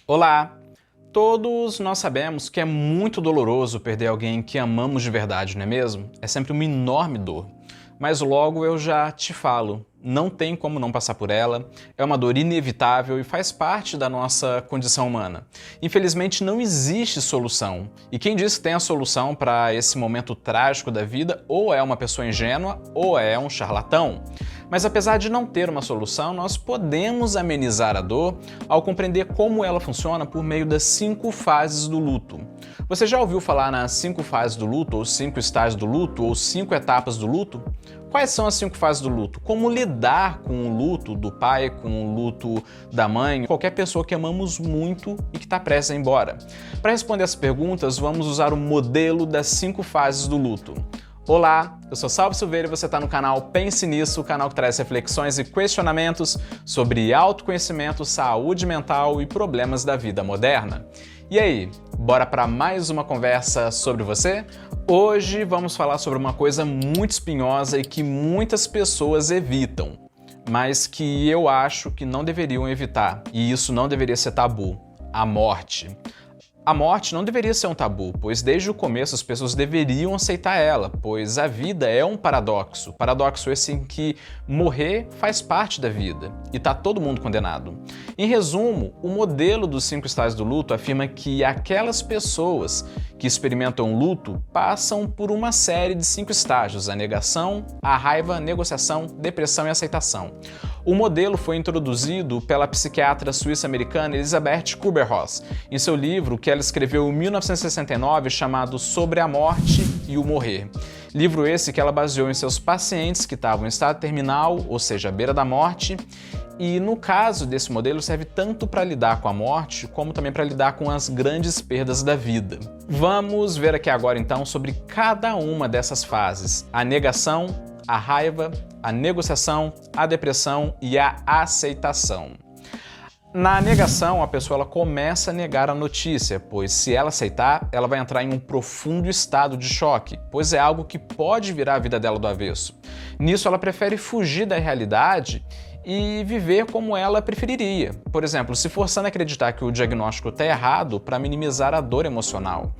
Olá! Todos nós sabemos que é muito doloroso perder alguém que amamos de verdade, não é mesmo? É sempre uma enorme dor. Mas logo eu já te falo, não tem como não passar por ela, é uma dor inevitável e faz parte da nossa condição humana. Infelizmente não existe solução, e quem diz que tem a solução para esse momento trágico da vida ou é uma pessoa ingênua ou é um charlatão. Mas apesar de não ter uma solução, nós podemos amenizar a dor ao compreender como ela funciona por meio das 5 fases do luto. Você já ouviu falar nas 5 fases do luto, ou 5 estágios do luto, ou 5 etapas do luto? Quais são as 5 fases do luto? Como lidar com o luto do pai, com o luto da mãe, qualquer pessoa que amamos muito e que está prestes a ir embora? Para responder essas perguntas, vamos usar o modelo das 5 fases do luto. Olá, eu sou Salve Silveira e você está no canal Pense Nisso, o canal que traz reflexões e questionamentos sobre autoconhecimento, saúde mental e problemas da vida moderna. E aí, bora para mais uma conversa sobre você? Hoje vamos falar sobre uma coisa muito espinhosa e que muitas pessoas evitam, mas que eu acho que não deveriam evitar, e isso não deveria ser tabu: a morte. A morte não deveria ser um tabu, pois desde o começo as pessoas deveriam aceitar ela, pois a vida é um paradoxo. Paradoxo esse em que morrer faz parte da vida e tá todo mundo condenado. Em resumo, o modelo dos 5 estágios do luto afirma que aquelas pessoas que experimentam luto passam por uma série de 5 estágios: a negação, a raiva, negociação, depressão e aceitação. O modelo foi introduzido pela psiquiatra suíça-americana Elisabeth Kübler-Ross em seu livro que ela escreveu em 1969 chamado Sobre a Morte e o Morrer. Livro esse que ela baseou em seus pacientes que estavam em estado terminal, ou seja, à beira da morte, e no caso desse modelo serve tanto para lidar com a morte, como também para lidar com as grandes perdas da vida. Vamos ver aqui agora então sobre cada uma dessas fases: a negação, a raiva, a negociação, a depressão e a aceitação. Na negação, a pessoa ela começa a negar a notícia, pois se ela aceitar, ela vai entrar em um profundo estado de choque, pois é algo que pode virar a vida dela do avesso. Nisso, ela prefere fugir da realidade e viver como ela preferiria. Por exemplo, se forçando a acreditar que o diagnóstico está errado para minimizar a dor emocional.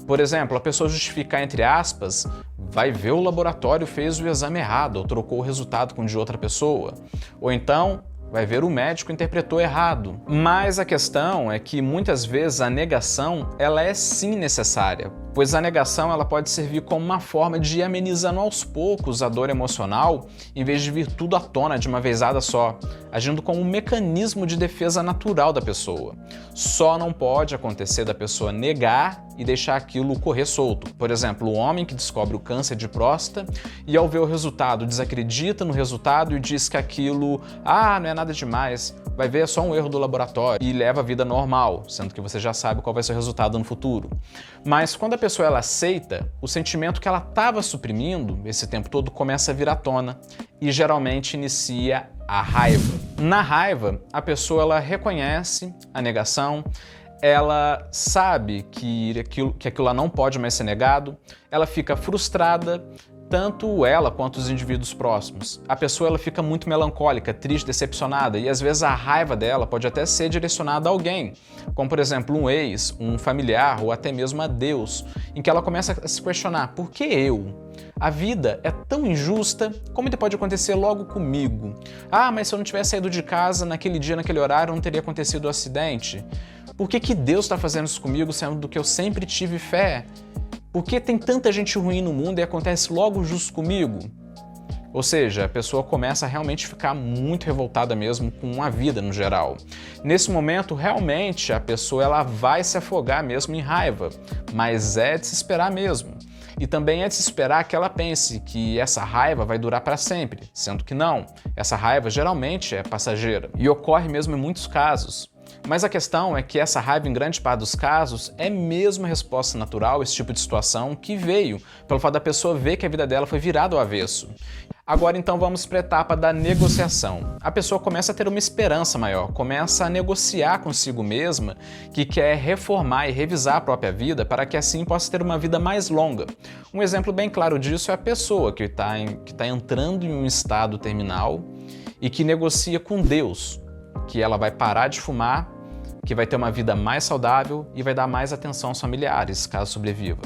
Por exemplo, a pessoa justificar, entre aspas, vai ver o laboratório fez o exame errado ou trocou o resultado com o de outra pessoa. Ou então, vai ver o médico interpretou errado. Mas a questão é que muitas vezes a negação ela é sim necessária, pois a negação ela pode servir como uma forma de ir amenizando aos poucos a dor emocional, em vez de vir tudo à tona de uma vezada só, agindo como um mecanismo de defesa natural da pessoa. Só não pode acontecer da pessoa negar e deixar aquilo correr solto. Por exemplo, o homem que descobre o câncer de próstata e ao ver o resultado desacredita no resultado e diz que aquilo, não é nada demais, vai ver é só um erro do laboratório e leva a vida normal, sendo que você já sabe qual vai ser o resultado no futuro. Mas quando a pessoa ela aceita, o sentimento que ela estava suprimindo esse tempo todo começa a vir à tona e geralmente inicia a raiva. Na raiva, a pessoa ela reconhece a negação, ela sabe que aquilo lá não pode mais ser negado, ela fica frustrada, tanto ela quanto os indivíduos próximos. A pessoa ela fica muito melancólica, triste, decepcionada, e às vezes a raiva dela pode até ser direcionada a alguém, como por exemplo um ex, um familiar ou até mesmo a Deus, em que ela começa a se questionar: por que eu? A vida é tão injusta, como pode acontecer logo comigo? Mas se eu não tivesse saído de casa naquele dia, naquele horário, não teria acontecido o acidente. Por que Deus está fazendo isso comigo, sendo que eu sempre tive fé? Por que tem tanta gente ruim no mundo e acontece logo justo comigo? Ou seja, a pessoa começa a realmente ficar muito revoltada mesmo com a vida no geral. Nesse momento, realmente, a pessoa ela vai se afogar mesmo em raiva, mas é de se esperar mesmo. E também é de se esperar que ela pense que essa raiva vai durar para sempre, sendo que não. Essa raiva geralmente é passageira e ocorre mesmo em muitos casos. Mas a questão é que essa raiva, em grande parte dos casos, é mesmo a resposta natural a esse tipo de situação que veio pelo fato da pessoa ver que a vida dela foi virada ao avesso. Agora então vamos para a etapa da negociação. A pessoa começa a ter uma esperança maior, começa a negociar consigo mesma que quer reformar e revisar a própria vida para que assim possa ter uma vida mais longa. Um exemplo bem claro disso é a pessoa que está entrando em um estado terminal e que negocia com Deus que ela vai parar de fumar, que vai ter uma vida mais saudável e vai dar mais atenção aos familiares, caso sobreviva.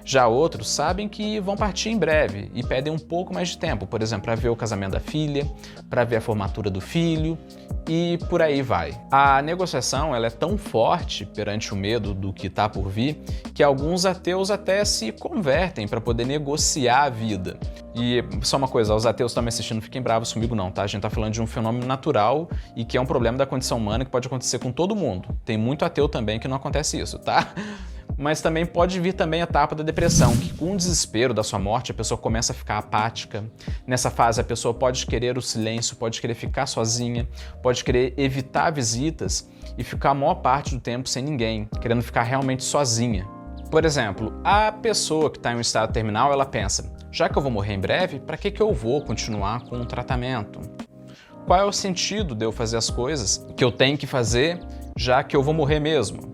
Já outros sabem que vão partir em breve e pedem um pouco mais de tempo, por exemplo, para ver o casamento da filha, para ver a formatura do filho e por aí vai. A negociação ela é tão forte perante o medo do que está por vir que alguns ateus até se convertem para poder negociar a vida. E só uma coisa, os ateus que estão me assistindo, fiquem bravos comigo não, tá? A gente tá falando de um fenômeno natural e que é um problema da condição humana que pode acontecer com todo mundo. Tem muito ateu também que não acontece isso, tá? Mas também pode vir também a etapa da depressão, que com o desespero da sua morte a pessoa começa a ficar apática. Nessa fase a pessoa pode querer o silêncio, pode querer ficar sozinha, pode querer evitar visitas e ficar a maior parte do tempo sem ninguém, querendo ficar realmente sozinha. Por exemplo, a pessoa que está em um estado terminal, ela pensa, já que eu vou morrer em breve, para que eu vou continuar com o tratamento? Qual é o sentido de eu fazer as coisas que eu tenho que fazer, já que eu vou morrer mesmo?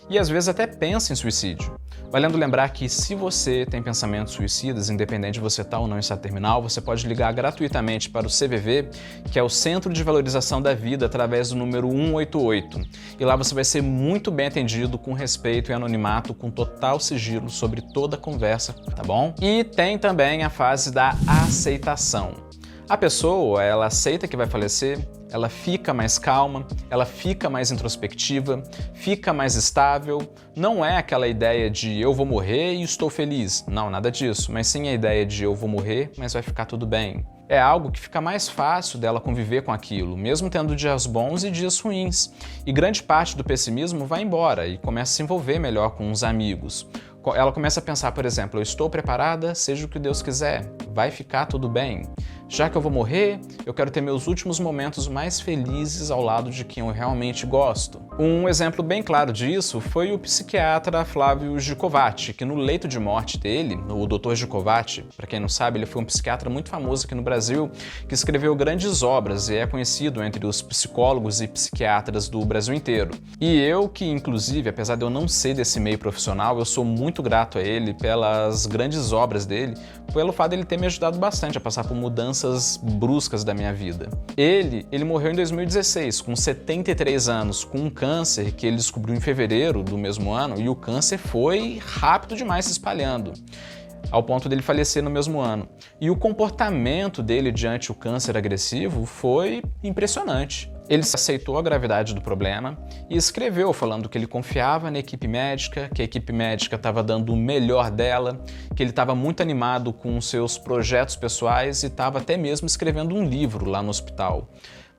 E às vezes até pensa em suicídio. Valendo lembrar que se você tem pensamentos suicidas, independente de você estar ou não em estado terminal, você pode ligar gratuitamente para o CVV, que é o Centro de Valorização da Vida, através do número 188. E lá você vai ser muito bem atendido, com respeito e anonimato, com total sigilo sobre toda a conversa, tá bom? E tem também a fase da aceitação. A pessoa, ela aceita que vai falecer, ela fica mais calma, ela fica mais introspectiva, fica mais estável. Não é aquela ideia de eu vou morrer e estou feliz. Não, nada disso. Mas sim a ideia de eu vou morrer, mas vai ficar tudo bem. É algo que fica mais fácil dela conviver com aquilo, mesmo tendo dias bons e dias ruins. E grande parte do pessimismo vai embora e começa a se envolver melhor com os amigos. Ela começa a pensar, por exemplo, eu estou preparada, seja o que Deus quiser, vai ficar tudo bem. Já que eu vou morrer, eu quero ter meus últimos momentos mais felizes ao lado de quem eu realmente gosto. Um exemplo bem claro disso foi o psiquiatra Flávio Gikovati, que no leito de morte dele, o Dr. Gikovati, para quem não sabe, ele foi um psiquiatra muito famoso aqui no Brasil, que escreveu grandes obras e é conhecido entre os psicólogos e psiquiatras do Brasil inteiro. E eu, que inclusive, apesar de eu não ser desse meio profissional, eu sou muito grato a ele pelas grandes obras dele, pelo fato de ele ter me ajudado bastante a passar por mudanças bruscas da minha vida. Ele morreu em 2016, com 73 anos, com um câncer que ele descobriu em fevereiro do mesmo ano, e o câncer foi rápido demais se espalhando, ao ponto dele falecer no mesmo ano. E o comportamento dele diante o câncer agressivo foi impressionante. Ele aceitou a gravidade do problema e escreveu falando que ele confiava na equipe médica, que a equipe médica estava dando o melhor dela, que ele estava muito animado com os seus projetos pessoais e estava até mesmo escrevendo um livro lá no hospital.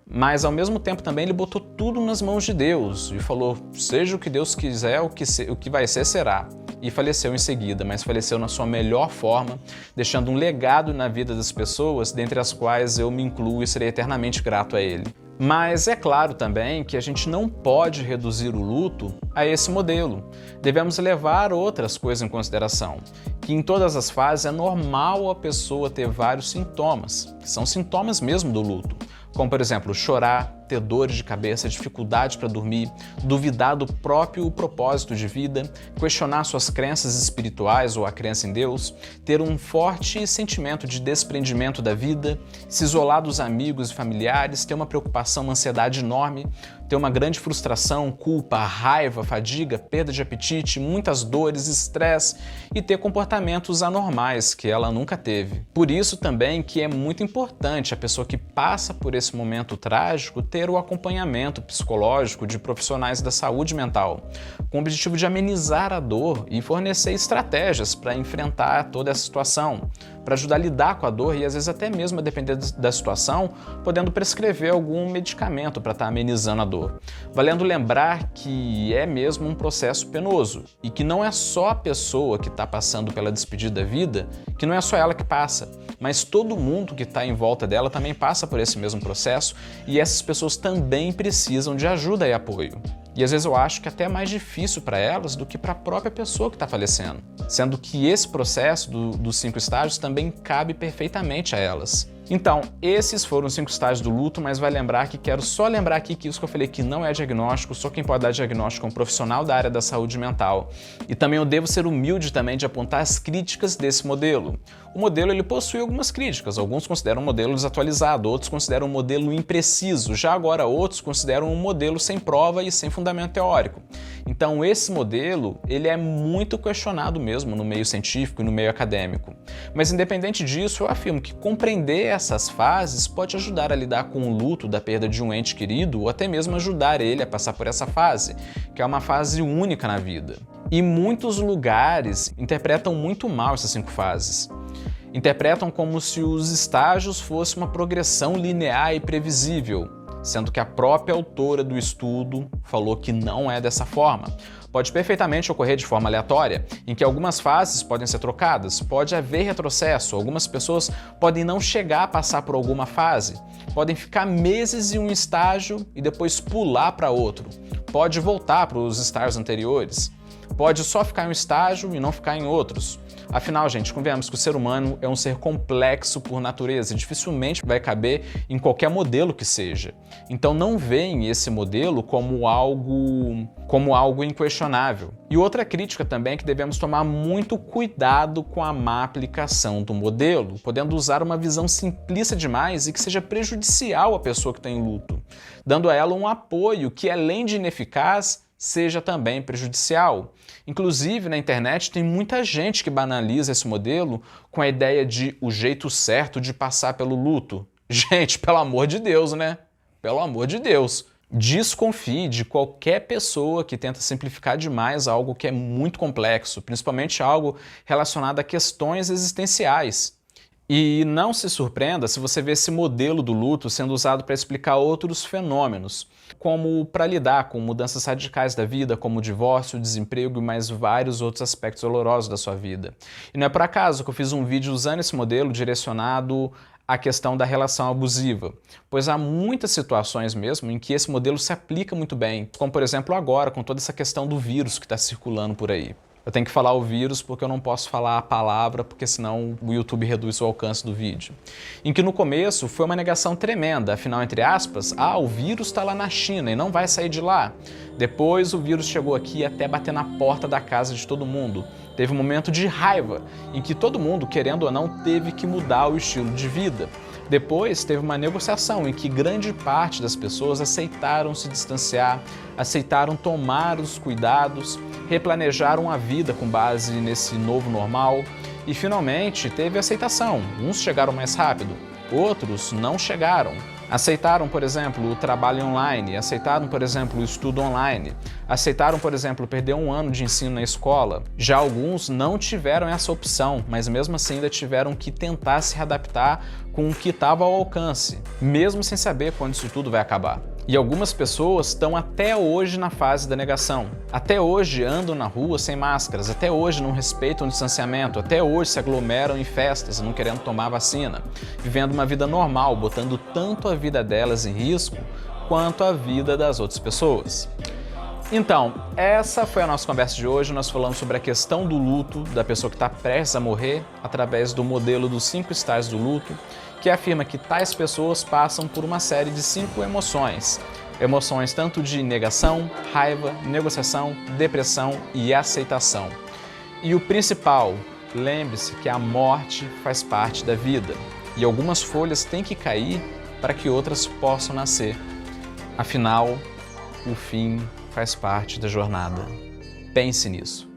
Mas ao mesmo tempo também ele botou tudo nas mãos de Deus e falou, seja o que Deus quiser, o que vai ser será. E faleceu em seguida, mas faleceu na sua melhor forma, deixando um legado na vida das pessoas, dentre as quais eu me incluo e serei eternamente grato a ele. Mas é claro também que a gente não pode reduzir o luto a esse modelo. Devemos levar outras coisas em consideração, que em todas as fases é normal a pessoa ter vários sintomas, que são sintomas mesmo do luto, como por exemplo chorar, ter dores de cabeça, dificuldade para dormir, duvidar do próprio propósito de vida, questionar suas crenças espirituais ou a crença em Deus, ter um forte sentimento de desprendimento da vida, se isolar dos amigos e familiares, ter uma preocupação, uma ansiedade enorme, ter uma grande frustração, culpa, raiva, fadiga, perda de apetite, muitas dores, estresse e ter comportamentos anormais que ela nunca teve. Por isso também que é muito importante a pessoa que passa por esse momento trágico ter o acompanhamento psicológico de profissionais da saúde mental, com o objetivo de amenizar a dor e fornecer estratégias para enfrentar toda essa situação, para ajudar a lidar com a dor e às vezes até mesmo, a depender da situação, podendo prescrever algum medicamento para estar amenizando a dor. Valendo lembrar que é mesmo um processo penoso e que não é só a pessoa que está passando pela despedida da vida, que não é só ela que passa, mas todo mundo que está em volta dela também passa por esse mesmo processo e essas pessoas também precisam de ajuda e apoio. E às vezes eu acho que até é mais difícil para elas do que para a própria pessoa que está falecendo, sendo que esse processo dos 5 estágios também cabe perfeitamente a elas. Então, esses foram os 5 estágios do luto, mas vai lembrar que quero só lembrar aqui que isso que eu falei que não é diagnóstico, só quem pode dar diagnóstico é um profissional da área da saúde mental. E também eu devo ser humilde também de apontar as críticas desse modelo. O modelo ele possui algumas críticas, alguns consideram um modelo desatualizado, outros consideram um modelo impreciso, já agora outros consideram um modelo sem prova e sem fundamento teórico. Então esse modelo ele é muito questionado mesmo no meio científico e no meio acadêmico. Mas independente disso, eu afirmo que compreender essas fases pode ajudar a lidar com o luto da perda de um ente querido ou até mesmo ajudar ele a passar por essa fase, que é uma fase única na vida. E muitos lugares interpretam muito mal essas 5 fases. Interpretam como se os estágios fossem uma progressão linear e previsível, sendo que a própria autora do estudo falou que não é dessa forma. Pode perfeitamente ocorrer de forma aleatória, em que algumas fases podem ser trocadas, pode haver retrocesso, algumas pessoas podem não chegar a passar por alguma fase, podem ficar meses em um estágio e depois pular para outro, pode voltar para os estágios anteriores, pode só ficar em um estágio e não ficar em outros. Afinal, gente, convenhamos que o ser humano é um ser complexo por natureza e dificilmente vai caber em qualquer modelo que seja. Então não veem esse modelo como algo inquestionável. E outra crítica também é que devemos tomar muito cuidado com a má aplicação do modelo, podendo usar uma visão simplista demais e que seja prejudicial à pessoa que está em luto, dando a ela um apoio que, além de ineficaz, seja também prejudicial. Inclusive, na internet tem muita gente que banaliza esse modelo com a ideia de o jeito certo de passar pelo luto. Gente, pelo amor de Deus, né? Pelo amor de Deus. Desconfie de qualquer pessoa que tenta simplificar demais algo que é muito complexo, principalmente algo relacionado a questões existenciais. E não se surpreenda se você vê esse modelo do luto sendo usado para explicar outros fenômenos, como para lidar com mudanças radicais da vida, como o divórcio, o desemprego e mais vários outros aspectos dolorosos da sua vida. E não é por acaso que eu fiz um vídeo usando esse modelo direcionado à questão da relação abusiva, pois há muitas situações mesmo em que esse modelo se aplica muito bem, como por exemplo agora com toda essa questão do vírus que está circulando por aí. Eu tenho que falar o vírus porque eu não posso falar a palavra, porque senão o YouTube reduz o alcance do vídeo. Em que no começo foi uma negação tremenda, afinal, entre aspas, o vírus está lá na China e não vai sair de lá. Depois o vírus chegou aqui até bater na porta da casa de todo mundo. Teve um momento de raiva, em que todo mundo, querendo ou não, teve que mudar o estilo de vida. Depois teve uma negociação em que grande parte das pessoas aceitaram se distanciar, aceitaram tomar os cuidados, replanejaram a vida com base nesse novo normal e finalmente teve aceitação. Uns chegaram mais rápido, outros não chegaram. Aceitaram, por exemplo, o trabalho online, aceitaram, por exemplo, o estudo online, aceitaram, por exemplo, perder um ano de ensino na escola. Já alguns não tiveram essa opção, mas mesmo assim ainda tiveram que tentar se readaptar com o que estava ao alcance, mesmo sem saber quando isso tudo vai acabar. E algumas pessoas estão até hoje na fase da negação. Até hoje andam na rua sem máscaras, até hoje não respeitam o distanciamento, até hoje se aglomeram em festas, não querendo tomar vacina, vivendo uma vida normal, botando tanto a vida delas em risco quanto a vida das outras pessoas. Então, essa foi a nossa conversa de hoje. Nós falamos sobre a questão do luto, da pessoa que está prestes a morrer, através do modelo dos 5 estágios do luto, que afirma que tais pessoas passam por uma série de 5 emoções. Emoções tanto de negação, raiva, negociação, depressão e aceitação. E o principal, lembre-se que a morte faz parte da vida e algumas folhas têm que cair para que outras possam nascer. Afinal, o fim faz parte da jornada. Pense nisso.